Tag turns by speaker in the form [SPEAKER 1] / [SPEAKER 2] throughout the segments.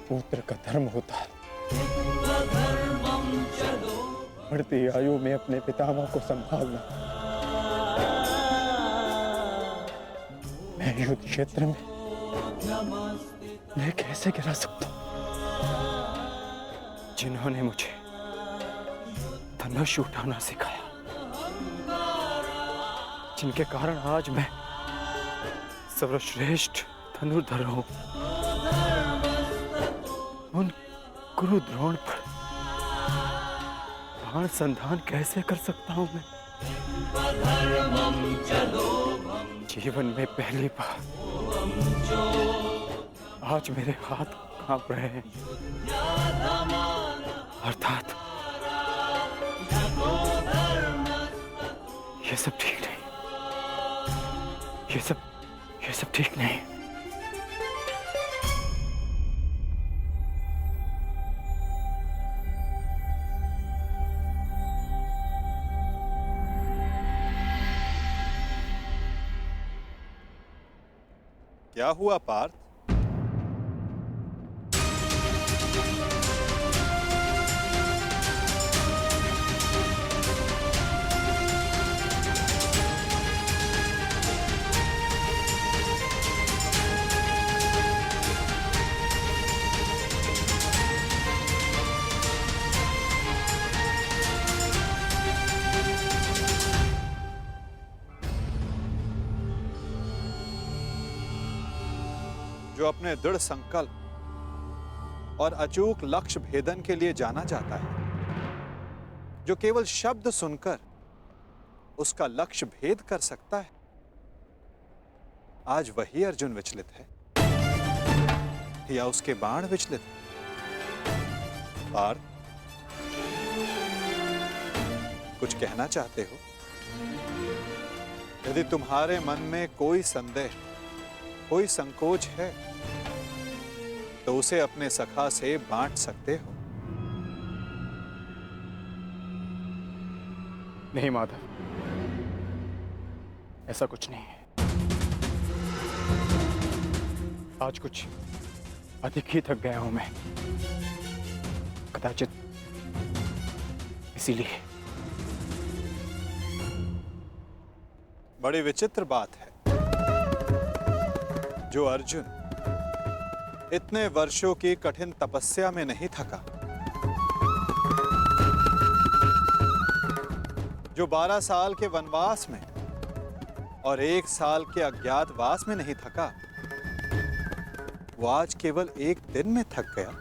[SPEAKER 1] पुत्र का धर्म होता है। बढ़ती आयु में अपने पितामह को संभालना। मैं युद्ध क्षेत्र में मैं कैसे गिरा सकता हूं? जिन्होंने मुझे धनुष उठाना सिखाया, जिनके कारण आज मैं सर्वश्रेष्ठ धनुर्धर हूं, उन गुरु द्रोण पर बाण संधान कैसे कर सकता हूं मैं? जीवन में पहली बार आज मेरे हाथ कांप रहे हैं। अर्थात ये सब ठीक नहीं, ये सब ठीक नहीं।
[SPEAKER 2] क्या हुआ पार्थ? जो अपने दृढ़ संकल्प और अचूक लक्ष्य भेदन के लिए जाना जाता है, जो केवल शब्द सुनकर उसका लक्ष्य भेद कर सकता है, आज वही अर्जुन विचलित है या उसके बाण विचलित है? पार्थ, कुछ कहना चाहते हो? यदि तुम्हारे मन में कोई संदेह, कोई संकोच है तो उसे अपने सखा से बांट सकते हो।
[SPEAKER 1] नहीं माधव, ऐसा कुछ नहीं है। आज कुछ अधिक ही थक गया हूं मैं, कदाचित इसीलिए।
[SPEAKER 2] बड़ी विचित्र बात है, जो अर्जुन इतने वर्षों की कठिन तपस्या में नहीं थका, जो 12 साल के वनवास में और 1 साल के अज्ञातवास में नहीं थका, वो आज केवल एक दिन में थक गया।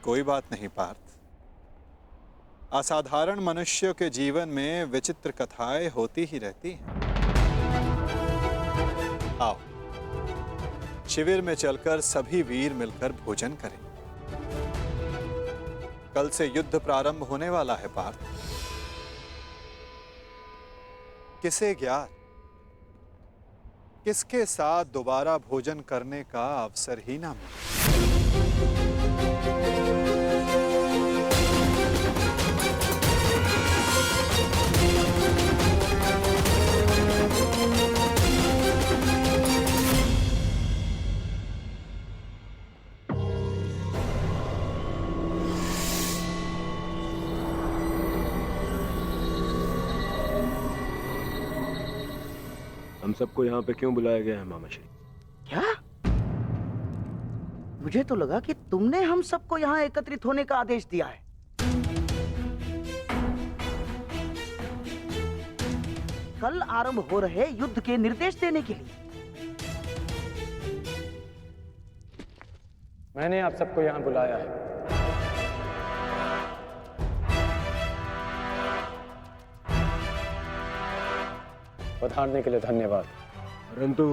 [SPEAKER 2] कोई बात नहीं पार्थ, असाधारण मनुष्य के जीवन में विचित्र कथाएं होती ही रहती हैं। आओ, शिविर में चलकर सभी वीर मिलकर भोजन करें। कल से युद्ध प्रारंभ होने वाला है पार्थ। किसे ज्ञात किसके साथ दोबारा भोजन करने का अवसर ही ना मिले।
[SPEAKER 3] हम सबको यहाँ पे क्यों बुलाया गया है मामाश्री?
[SPEAKER 4] क्या? मुझे तो लगा कि तुमने हम सबको यहाँ एकत्रित होने का आदेश दिया है। कल आरंभ हो रहे युद्ध के निर्देश देने के लिए।
[SPEAKER 1] मैंने आप सबको यहाँ बुलाया है। पधारने के लिए धन्यवाद।
[SPEAKER 3] परंतु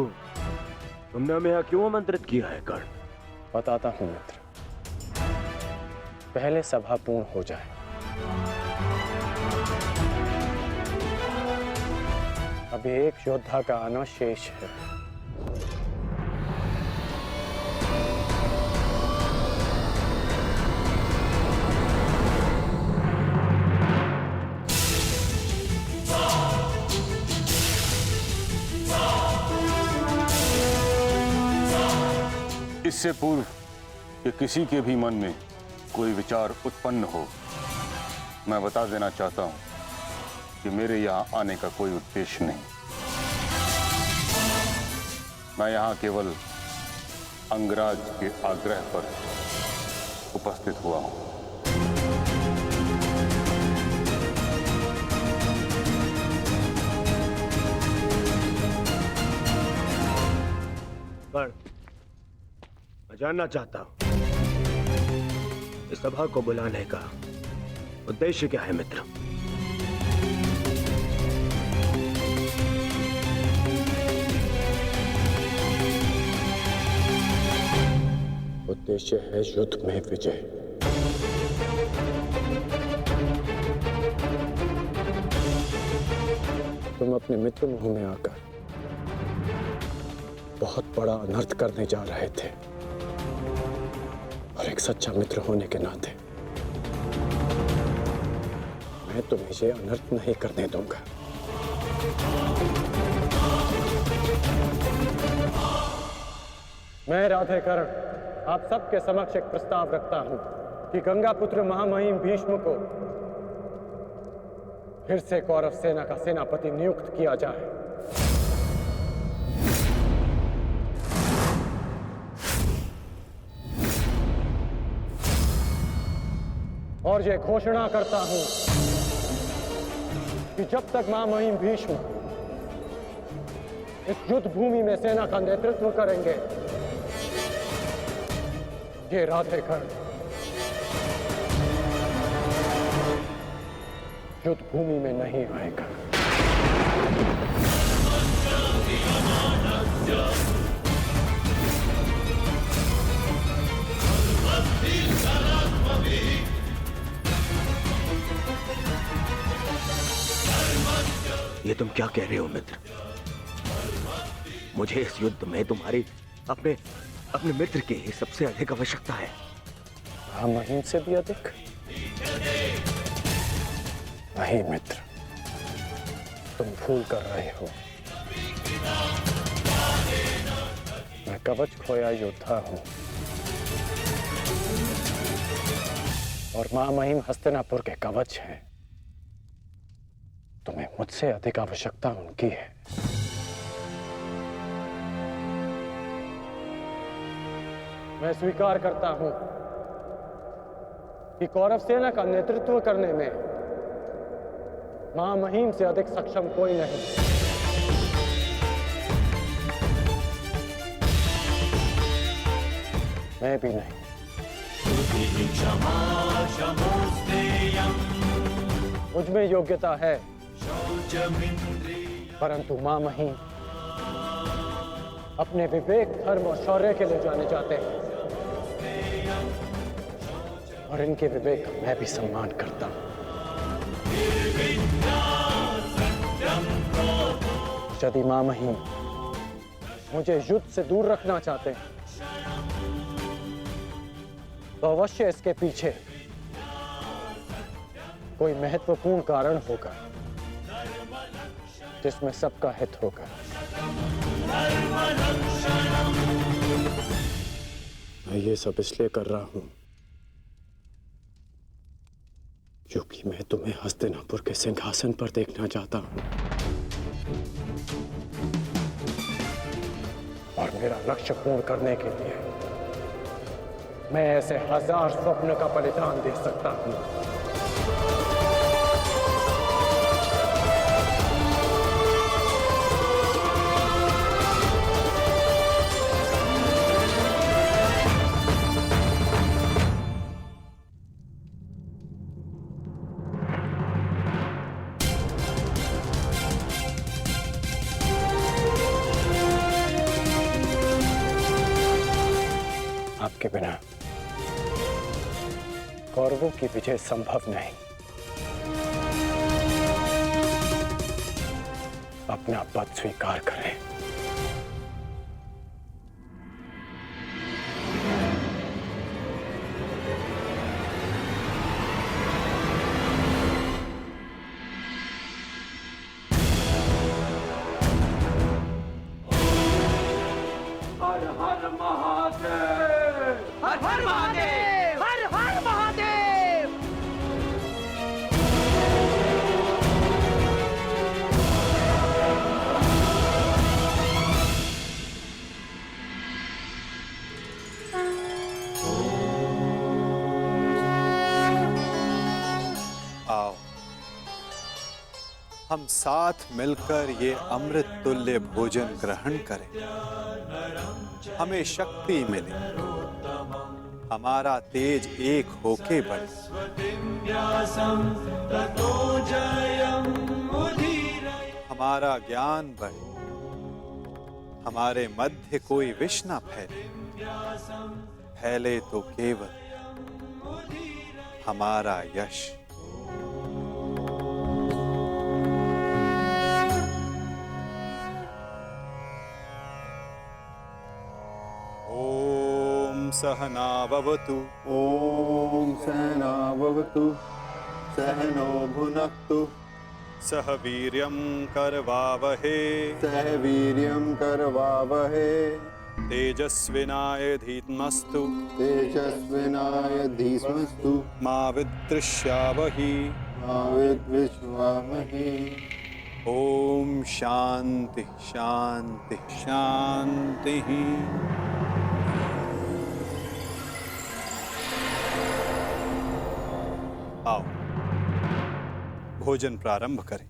[SPEAKER 3] तुमने हमें यहाँ क्यों आमंत्रित किया है कर्ण?
[SPEAKER 1] बताता हूं मित्र, पहले सभा पूर्ण हो जाए। अभी एक योद्धा का आना शेष है।
[SPEAKER 5] इससे पूर्व कि किसी के भी मन में कोई विचार उत्पन्न हो, मैं बता देना चाहता हूं कि मेरे यहाँ आने का कोई उद्देश्य नहीं। मैं यहाँ केवल अंगराज के आग्रह पर उपस्थित हुआ हूं।
[SPEAKER 3] पर मैं जानना चाहता हूं इस सभा को बुलाने का उद्देश्य क्या है मित्र?
[SPEAKER 1] उद्देश्य है युद्ध में विजय। तुम अपने मित्र मुंह में आकर बहुत बड़ा अनर्थ करने जा रहे थे, और एक सच्चा मित्र होने के नाते मैं तुम्हें ये अनर्थ नहीं करने दूंगा।
[SPEAKER 6] मैं राधेकरण आप सबके समक्ष एक प्रस्ताव रखता हूं कि गंगा पुत्र महामहिम भीष्म को फिर से कौरव सेना का सेनापति नियुक्त किया जाए। और ये घोषणा करता हूं कि जब तक महामहिम भीष्म इस युद्ध भूमि में सेना का नेतृत्व करेंगे, ये राधेकरण युद्ध भूमि में नहीं आएगा।
[SPEAKER 3] ये तुम क्या कह रहे हो मित्र? मुझे इस युद्ध में तुम्हारी अपने मित्र की ही सबसे अधिक आवश्यकता है।
[SPEAKER 1] महामहिम से भी अधिक? नहीं मित्र, तुम भूल कर रहे हो। मैं कवच खोया योद्धा हूं, और महामहिम हस्तिनापुर के कवच हैं। तुम्हें मुझसे अधिक आवश्यकता उनकी है।
[SPEAKER 6] मैं स्वीकार करता हूं कि कौरव सेना का नेतृत्व करने में महामहिम से अधिक सक्षम कोई नहीं।
[SPEAKER 1] मैं भी नहीं।
[SPEAKER 6] मुझ में योग्यता है, परंतु महामहिम अपने विवेक, धर्म और शौर्य के लिए जाने जाते हैं,
[SPEAKER 1] और इनके विवेक का मैं भी सम्मान करता हूं।
[SPEAKER 6] यदि महामहिम मुझे युद्ध से दूर रखना चाहते हैं, तो अवश्य इसके पीछे कोई महत्वपूर्ण कारण होगा जिसमें सबका हित होगा।
[SPEAKER 1] मैं ये सब इसलिए कर रहा हूं क्योंकि मैं तुम्हें हस्तिनापुर के सिंहासन पर देखना चाहता हूं, और मेरा लक्ष्य पूर्ण करने के लिए मैं ऐसे 1000 स्वप्न का बलिदान दे सकता हूं। आपके बिना कौरवों की विजय संभव नहीं। अपना पद स्वीकार करें।
[SPEAKER 4] हर हर महादेव! हर हर महादेव!
[SPEAKER 2] आओ, हम साथ मिलकर ये अमृत तुल्य भोजन ग्रहण करें। हमें शक्ति मिले, हमारा तेज एक होके बढ़े, हमारा ज्ञान बढ़े, हमारे मध्य कोई विष न फैले, फैले तो केवल हमारा यश। सहना भवतु।
[SPEAKER 7] ॐ सहना भवतु सहनो भुनक्तु
[SPEAKER 2] सह वीर्यं करवावहे
[SPEAKER 7] सह वीर्यं करवावहे
[SPEAKER 2] तेजस्विनाय धीमस्तु
[SPEAKER 7] तेजस्विनाय धीमस्तु
[SPEAKER 2] मा विद्विषावहि
[SPEAKER 7] मा विद्विषावहे।
[SPEAKER 2] ओम शांति शांति शांति। आओ भोजन प्रारंभ करें।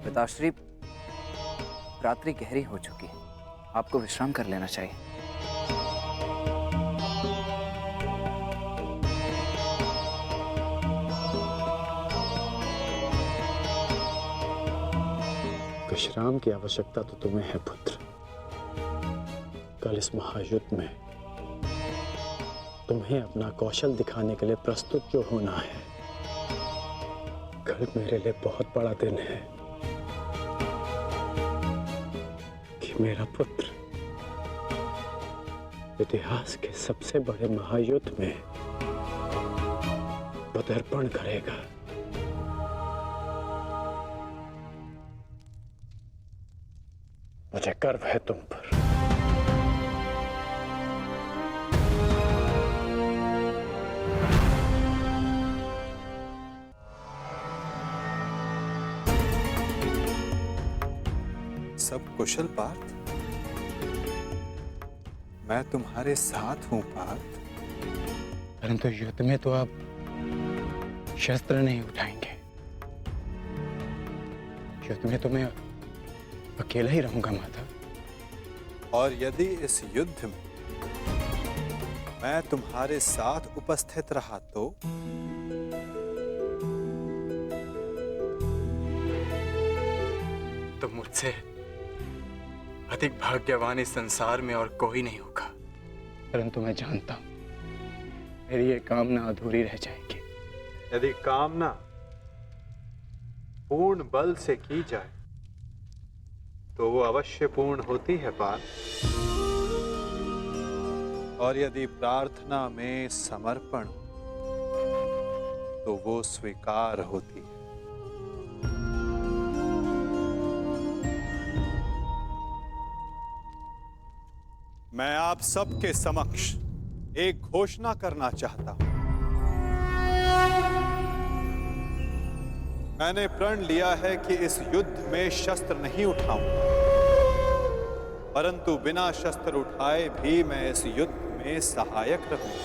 [SPEAKER 8] पिताश्री, रात्रि गहरी हो चुकी है, आपको विश्राम कर लेना चाहिए।
[SPEAKER 1] विश्राम की आवश्यकता तो तुम्हें है पुत्र। कल इस महायुद्ध में तुम्हें अपना कौशल दिखाने के लिए प्रस्तुत जो होना है। कल मेरे लिए बहुत बड़ा दिन है कि मेरा पुत्र इतिहास के सबसे बड़े महायुद्ध में पदार्पण करेगा। मुझे गर्व है तुम पर।
[SPEAKER 2] सब कुशल पार्थ? मैं तुम्हारे साथ हूं पार्थ।
[SPEAKER 1] परंतु युद्ध में तो आप शस्त्र नहीं उठाएंगे। युद्ध में तो मैं अकेला ही रहूंगा माता।
[SPEAKER 2] और यदि इस युद्ध में मैं तुम्हारे साथ उपस्थित रहा
[SPEAKER 6] तो मुझसे अधिक भाग्यवान इस संसार में और कोई नहीं होगा।
[SPEAKER 1] परंतु मैं जानता हूं मेरी ये कामना अधूरी रह जाएगी।
[SPEAKER 2] यदि कामना पूर्ण बल से की जाए तो वो अवश्य पूर्ण होती है पार्थ। और यदि प्रार्थना में समर्पण तो वो स्वीकार होती है। मैं आप सबके समक्ष एक घोषणा करना चाहता हूं। मैंने प्रण लिया है कि इस युद्ध में शस्त्र नहीं उठाऊंगा, परंतु बिना शस्त्र उठाए भी मैं इस युद्ध में सहायक रहूंगा।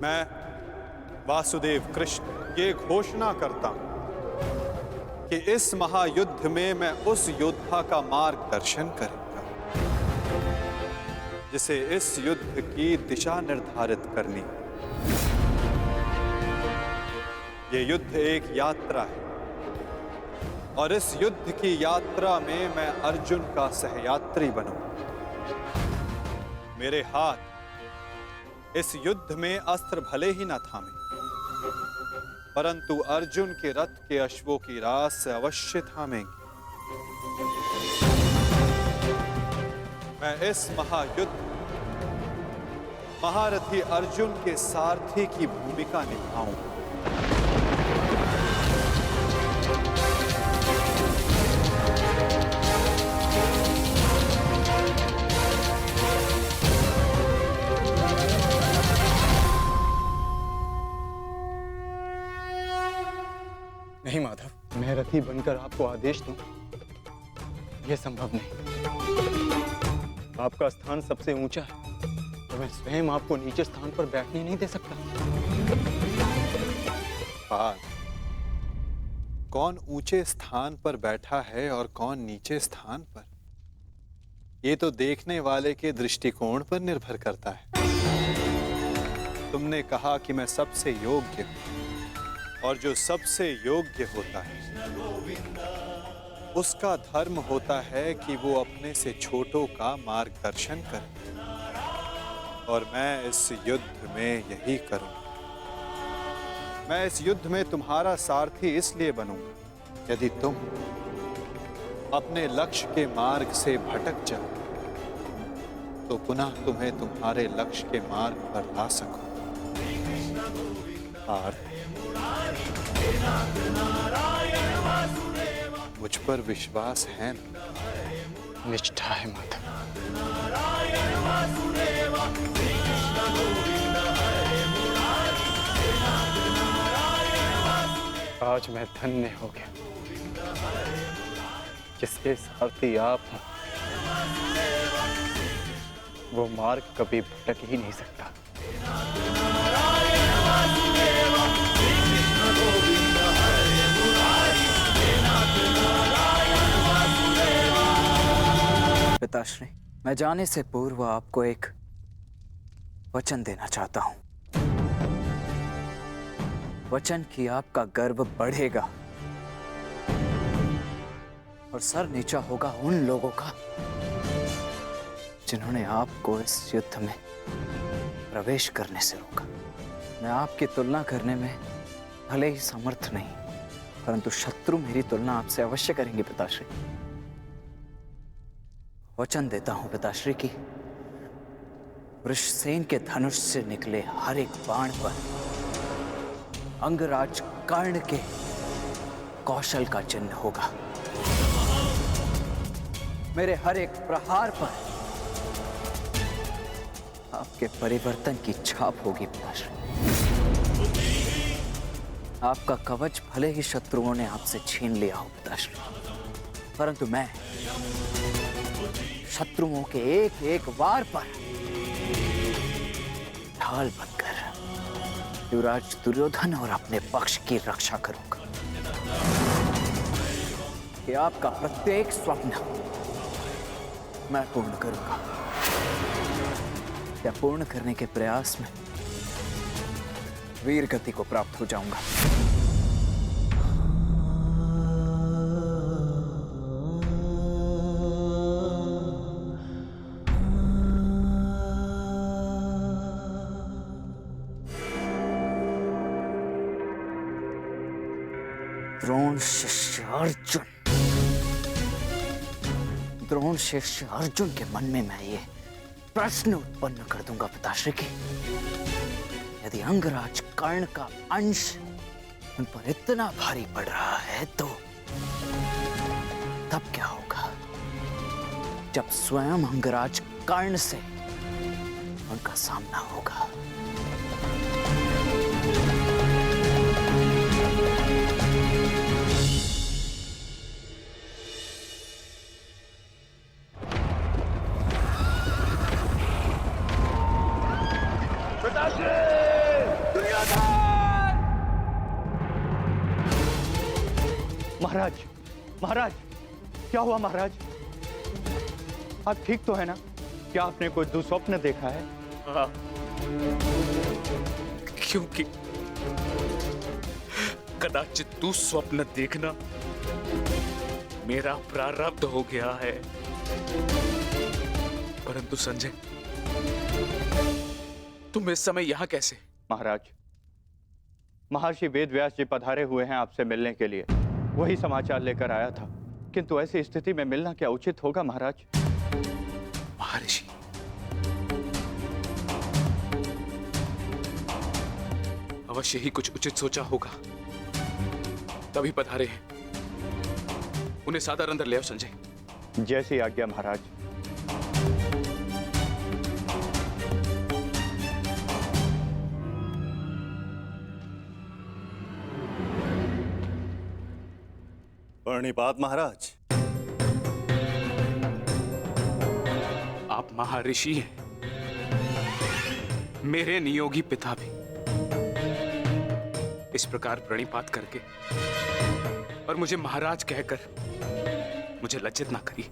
[SPEAKER 2] मैं वासुदेव कृष्ण ये घोषणा करता हूं कि इस महायुद्ध में मैं उस योद्धा का मार्गदर्शन करूंगा जिसे इस युद्ध की दिशा निर्धारित करनी। ये युद्ध एक यात्रा है और इस युद्ध की यात्रा में मैं अर्जुन का सहयात्री बनूंगा। मेरे हाथ इस युद्ध में अस्त्र भले ही न थामे, परंतु अर्जुन के रथ के अश्वों की रास से अवश्य थामेंगे। मैं इस महायुद्ध महारथी अर्जुन के सारथी की भूमिका निभाऊंगा।
[SPEAKER 6] नहीं माधव, मैं रथी बनकर आपको आदेश दूं, यह संभव नहीं। आपका स्थान सबसे ऊंचा है और मैं स्वयं आपको नीचे स्थान पर बैठने नहीं दे सकता।
[SPEAKER 2] कौन ऊंचे स्थान पर बैठा है और कौन नीचे स्थान पर, ये तो देखने वाले के दृष्टिकोण पर निर्भर करता है। तुमने कहा कि मैं सबसे योग्य हूं, और जो सबसे योग्य होता है उसका धर्म होता है कि वो अपने से छोटों का मार्गदर्शन करे, और मैं इस युद्ध में यही करूंगा। मैं इस युद्ध में तुम्हारा सारथी इसलिए बनूंगा यदि तुम अपने लक्ष्य के मार्ग से भटक जाओ तो पुनः तुम्हें तुम्हारे लक्ष्य के मार्ग पर ला सकूं। मुझ पर विश्वास है ना?
[SPEAKER 6] निष्ठा है माधव। आज मैं धन्य हो गया जिसके सारथी आप हैं। वो मार्ग कभी भटक ही नहीं सकता।
[SPEAKER 8] पिताश्री, मैं जाने से पूर्व आपको एक वचन देना चाहता हूं। वचन कि आपका गर्व बढ़ेगा और सर नीचा होगा उन लोगों का जिन्होंने आपको इस युद्ध में प्रवेश करने से रोका। मैं आपकी तुलना करने में भले ही समर्थ नहीं, परंतु शत्रु मेरी तुलना आपसे अवश्य करेंगे पिताश्री। वचन देता हूं पिताश्री की वृषसेन के धनुष से निकले हर एक बाण पर अंगराज कर्ण के कौशल का चिन्ह होगा। मेरे हर एक प्रहार पर आपके परिवर्तन की छाप होगी पिताश्री। आपका कवच भले ही शत्रुओं ने आपसे छीन लिया हो पिताश्री, परंतु मैं शत्रुओं के एक एक वार पर ढाल बनकर युवराज दुर्योधन और अपने पक्ष की रक्षा करूंगा कि आपका प्रत्येक स्वप्न मैं पूर्ण करूंगा। या पूर्ण करने के प्रयास में वीर गति को प्राप्त हो जाऊंगा। द्रोण शिष्य अर्जुन, द्रोण शिष्य अर्जुन के मन में मैं ये प्रश्न उत्पन्न कर दूंगा पिताश्री की, यदि अंगराज कर्ण का अंश उन पर इतना भारी पड़ रहा है तो तब क्या होगा जब स्वयं अंगराज कर्ण से उनका सामना होगा।
[SPEAKER 6] महाराज, महाराज, क्या हुआ महाराज? आप ठीक तो है ना? क्या आपने कोई दुस्वप्न देखा है?
[SPEAKER 9] हाँ, क्योंकि कदाचित तू स्वप्न देखना मेरा प्रारब्ध हो गया है। परंतु संजय, तुम इस समय यहां कैसे?
[SPEAKER 6] महाराज, महर्षि वेदव्यास जी पधारे हुए हैं आपसे मिलने के लिए। वही समाचार लेकर आया था, किंतु ऐसी स्थिति में मिलना क्या उचित होगा महाराज?
[SPEAKER 9] महर्षि, अवश्य ही कुछ उचित सोचा होगा, तभी पधारे हैं। उन्हें सादर अंदर ले आओ संजय।
[SPEAKER 6] जैसी आज्ञा महाराज।
[SPEAKER 10] प्रणिपात महाराज।
[SPEAKER 9] आप महर्षि हैं, मेरे नियोगी पिता भी। इस प्रकार प्रणिपात करके और मुझे महाराज कहकर मुझे लज्जित ना करिए।